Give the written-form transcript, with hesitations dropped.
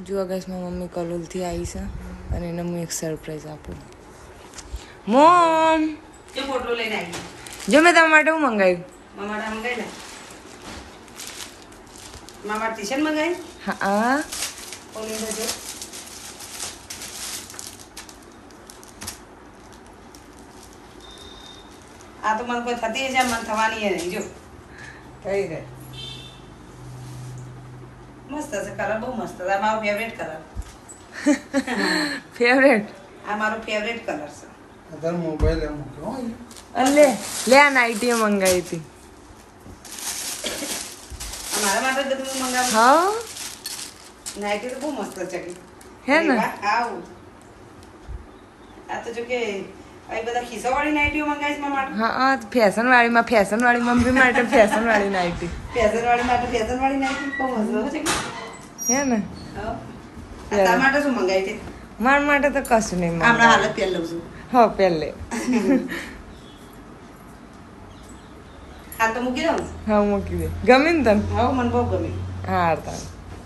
જો ગાઈસ મારી મમ્મી કલોલથી આવી છે અને એને હું એક સરપ્રાઈઝ આપું. મોમ જે ફોટો લઈને આવી જો મેં તમારા માટે હું મંગાવ્યું. મામા મંગાઈ ને મામા ટી-શર્ટ મંગાઈ. હા ઓલી જો આ તો મને કોઈ થતી છે મન થવાની એ નહીં જો કઈ ગઈ મસ્ત છે કલર બહુ મસ્ત છે આ મારો ફેવરેટ કલર ફેવરેટ. આ મારો ફેવરેટ કલર છે અધર મોબાઈલ એમ મૂક્યો લે લે આ નાઇટી મંગાવી હતી. આ મારા માટે જ બધું મંગાવું હા નાઈટી તો બહુ મસ્ત છે કે હે ને? આવું આ તો જો કે આ બધા ખિસ્સાવાળી નાઈટીઓ મંગાવીશ મારા માટે હા ફેશન વાળી મમ્મી માટે ફેશન વાળી નાઇટી ફેશનવાળી માટે ફેશનવાળી નાઈટી બહુ મસ્ત છે કે હે ને? હા તારા માટે શું મંગાવી છે મારા માટે તો કશું નહીં હમણાં મંગાવ્યું. હાલત પહેર લઉં છું હા પહેલે હાલ તો મૂકી દઉં હા મૂકી દે. ગમી ને તને? હા મને બહુ ગમી હા તાર